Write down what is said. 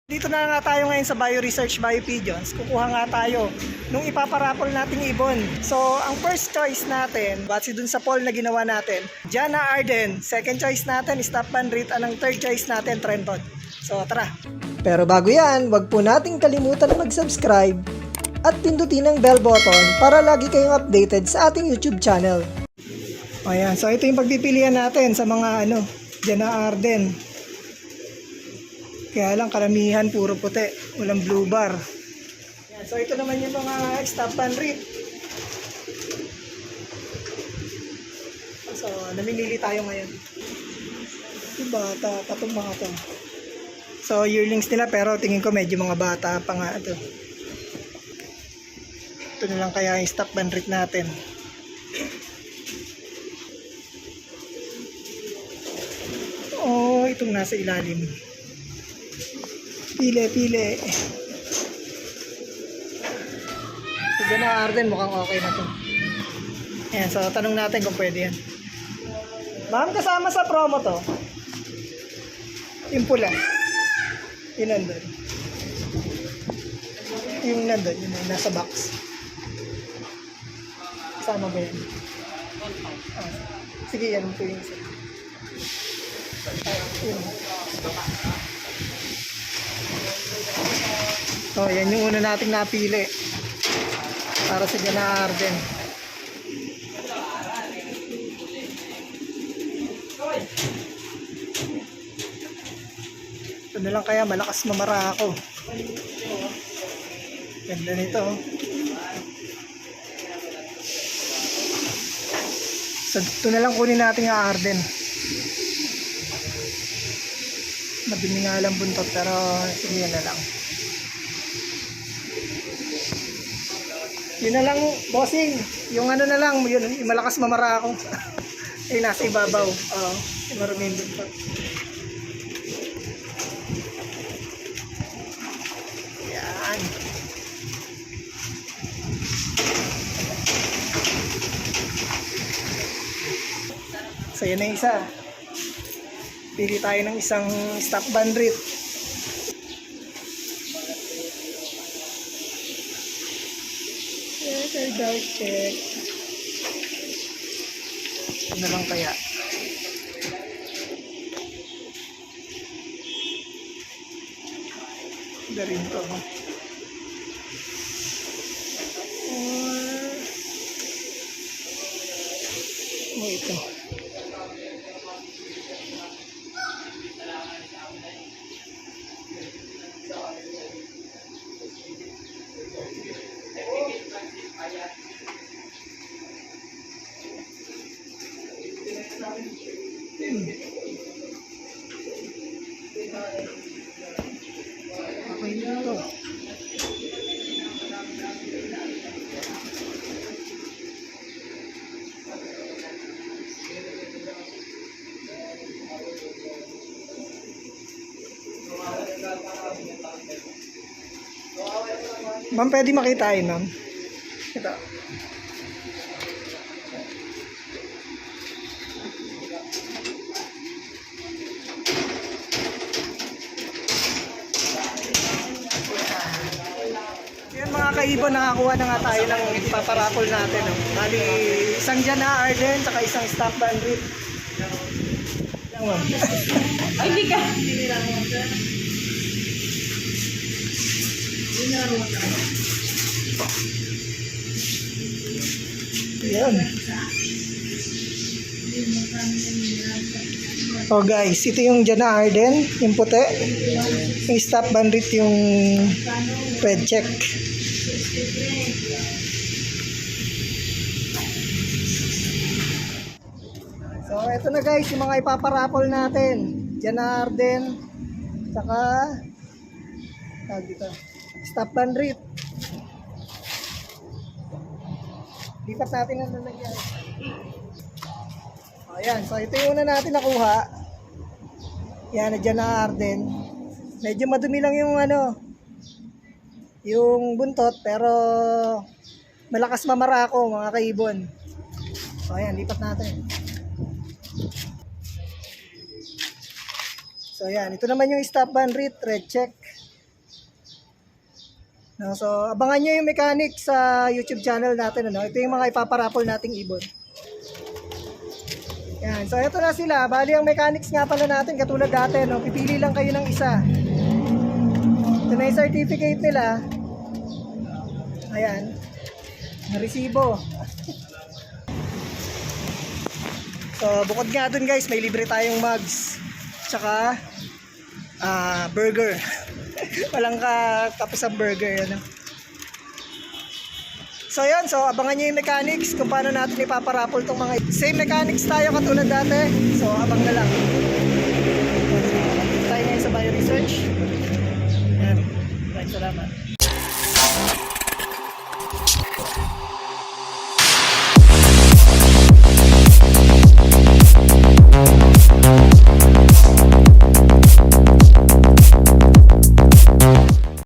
Dito na nga tayo ngayon sa Bio Research Bio Pigeons. Kukuha nga tayo nung ipaparapol nating ibon. So, ang first choice natin, base dun sa poll na ginawa natin, Jana Arden. Second choice natin, Stop Van Riet. Anong third choice natin, Trenton. So, tara. Pero bago yan, wag po nating kalimutan na mag-subscribe at pindutin ang bell button para lagi kayong updated sa ating YouTube channel. Ayan, so ito yung pagpipilian natin sa mga Jana Arden. Kaya lang karamihan puro puti, walang blue bar. Yan, so ito naman yung mga Stop Van Riet. So namimili tayo ngayon. Yung bata, patong mga to. So yearlings nila pero tingin ko medyo mga bata pa nga ito. Ito na lang kaya yung Stop Van Riet natin. Oh, itong nasa ilalim. Pili. Sige na, Arden, mukhang okay na to. Ayan, so tanong natin kung pwede yan. Ma'am, kasama sa promo to? Yung pula. Yung nandun. Yung nandun, yung nasa box. Kasama ba yan? Ah, sige, yan po yung isa. Yun. So, yan yung una nating napili para sa Jana Arden. Ito na lang kaya, malakas mamara ako. Ganda nito. So, ito na lang kunin natin yung Arden. Mabini nga lang buntot pero sige, yan na lang. Yun na lang, bossing. Yung na lang, yun, yung malakas mamara ako. Ay, nasa ibabaw. Oo, maruming buntot. Yan. So, yan na isa. Pili tayo ng isang Stop Van Riet. Dark check. Ano lang kaya? Ganda rin to. Or ito. Okay dito. Ma'am, pwede makitain, ma'am. Ito. Yan mga kaibon, nakakuha na nga tayo ng paparapol natin. Bali, isang Jana Arden, saka isang Stop Van Riet. Hindi ka. Yan. So guys, ito yung Jana Arden, yung puti. Yung Stop Van Riet, yung red check. So ito na guys, yung mga ipaparapol natin. Jana Arden, saka dito, Stop Van Riet. Lipat natin ang lalagyan. Ayan, so ito yung una natin nakuha. Yan, Jana Arden. Medyo madumi lang yung yung buntot, pero malakas mamara ako mga kaibon. So ayan, lipat natin. So ayan, ito naman yung Stop Van Riet, red check. So, abangan nyo yung mechanic sa YouTube channel natin. Ano? Ito yung mga ipaparapol nating ibon. Yan. So, ito na sila. Bali, ang mechanics nga pala natin, katulad dati, no? Pipili lang kayo ng isa. Ito na yung certificate nila. Ayan. Resibo. So, bukod nga dun guys, may libre tayong mugs. Tsaka, burger. Walang tapos ang burger. Ano? So, yun. So, abangan nyo yung mechanics kung paano natin ipaparapol tong mga... Same mechanics tayo katulad dati. So, abang na lang. So, tayo ngayon sa Bio Research. Ayan. Maraming salamat.